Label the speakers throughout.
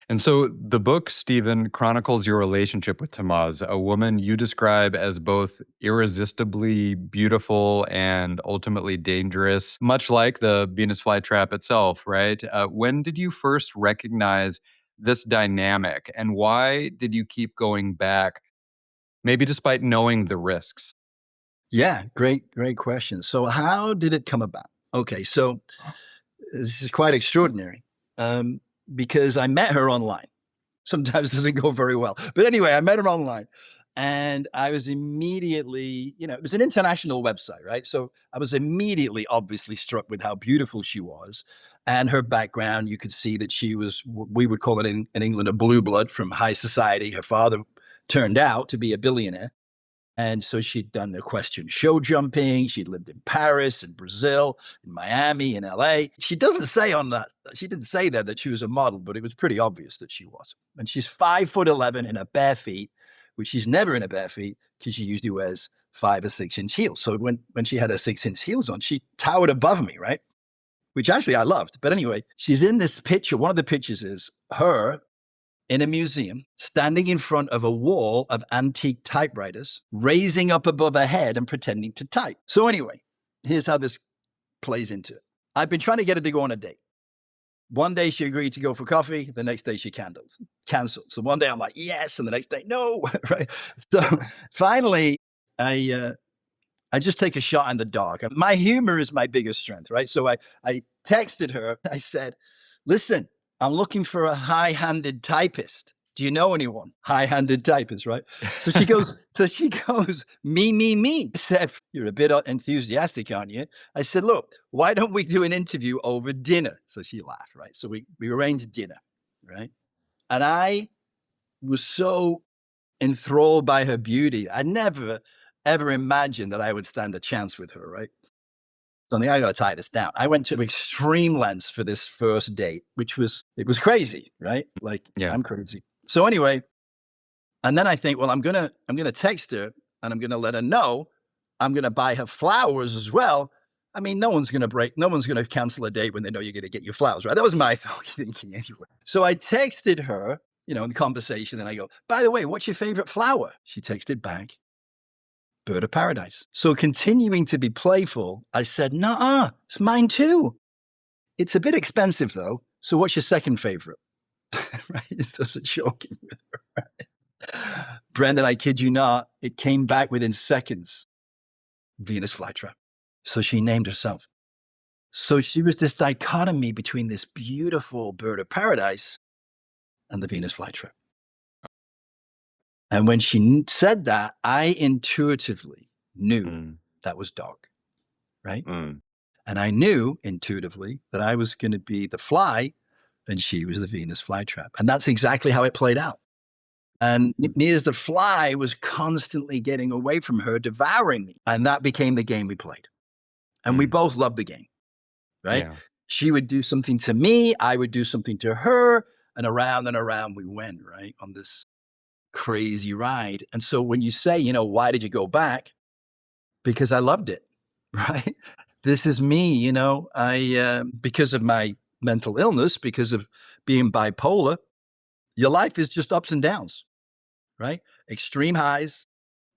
Speaker 1: And so the book, Stephen, chronicles your relationship with Tamaz, a woman you describe as both irresistibly beautiful and ultimately dangerous, much like the Venus flytrap itself, right? When did you first recognize this dynamic, and why did you keep going back, maybe despite knowing the risks?
Speaker 2: Yeah, great question. So how did it come about? Okay, so this is quite extraordinary um, because I met her online. Sometimes doesn't go very well, but anyway, I met her online, and I was immediately, it was an international website, right? So I was immediately, obviously, struck with how beautiful she was, and her background. You could see that she was, we would call it in England, a blue blood from high society. Her father turned out to be a billionaire. And so she'd done equestrian show jumping. She'd lived in Paris, in Brazil, in Miami, in LA. She doesn't say on that, she didn't say there that she was a model, but it was pretty obvious that she was. And she's 5'11" in her bare feet, which she's never in her bare feet because she usually wears 5 or 6 inch heels. So when she had her 6 inch heels on, she towered above me, right? Which actually I loved. But anyway, she's in this picture. One of the pictures is her in a museum, standing in front of a wall of antique typewriters, raising up above her head and pretending to type. So anyway, here's how this plays into it. I've been trying to get her to go on a date. One day she agreed to go for coffee. The next day she canceled. So one day I'm like, yes. And the next day, no. Right. So finally, I just take a shot in the dark. My humor is my biggest strength, right? So I texted her. I said, listen, I'm looking for a high-handed typist. Do you know anyone? High-handed typist, right? So she goes, me. I said, you're a bit enthusiastic, aren't you? I said, look, why don't we do an interview over dinner? So she laughed, right? So we arranged dinner, right? And I was so enthralled by her beauty. I never, ever imagined that I would stand a chance with her, right? So I think I got to tie this down. I went to extreme lengths for this first date, it was crazy, right? Like
Speaker 1: Yeah.
Speaker 2: I'm crazy. So anyway, and then I think, well, I'm gonna text her and I'm gonna let her know I'm gonna buy her flowers as well. I mean, no one's gonna cancel a date when they know you're gonna get your flowers, right? That was my thinking anyway. So I texted her, in the conversation, and I go, by the way, what's your favorite flower? She texted back, bird of paradise. So continuing to be playful, I said, nah, it's mine too. It's a bit expensive though. So what's your second favorite? Right? It's just joking with her. Right? Brendan, I kid you not, it came back within seconds. Venus flytrap. So she named herself. So she was this dichotomy between this beautiful bird of paradise and the Venus flytrap. And when she said that, I intuitively knew that was dog, right? And I knew intuitively that I was going to be the fly and she was the Venus flytrap. And that's exactly how it played out. And me as the fly was constantly getting away from her, devouring me. And that became the game we played. And we both loved the game, right?
Speaker 1: Yeah.
Speaker 2: She would do something to me, I would do something to her, and around we went, right? On this crazy ride. And so when you say, why did you go back? Because I loved it, right? This is me, because of my mental illness, because of being bipolar, your life is just ups and downs, right? Extreme highs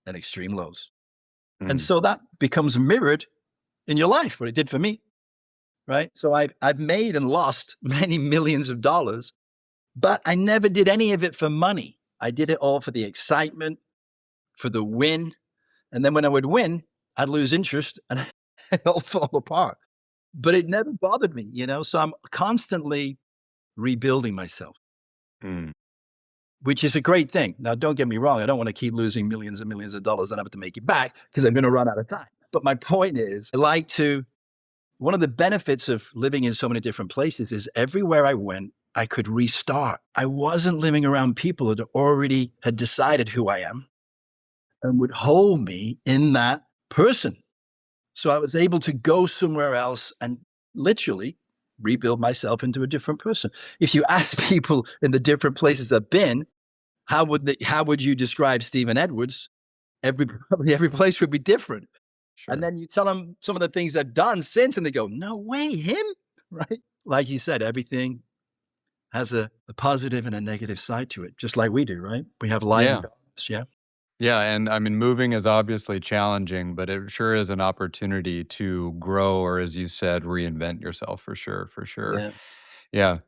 Speaker 2: and extreme lows. And so that becomes mirrored in your life, what it did for me, right? So I've made and lost many millions of dollars, but I never did any of it for money. I did it all for the excitement, for the win. And then when I would win, I'd lose interest and it all fall apart. But it never bothered me, So I'm constantly rebuilding myself, which is a great thing. Now, don't get me wrong. I don't want to keep losing millions and millions of dollars and have to make it back because I'm going to run out of time. But my point is, one of the benefits of living in so many different places is everywhere I went, I could restart. I wasn't living around people that already had decided who I am and would hold me in that person. So I was able to go somewhere else and literally rebuild myself into a different person. If you ask people in the different places I've been, how would you describe Stephen Edwards? Every place would be different.
Speaker 1: Sure.
Speaker 2: And then you tell them some of the things I've done since, and they go, no way, him? Right? Like you said, everything has a positive and a negative side to it, just like we do, right? We have light and
Speaker 1: Yeah.
Speaker 2: darkness, yeah?
Speaker 1: Yeah, and I mean, moving is obviously challenging, but it sure is an opportunity to grow or, as you said, reinvent yourself for sure, for sure.
Speaker 2: Yeah.
Speaker 1: Yeah.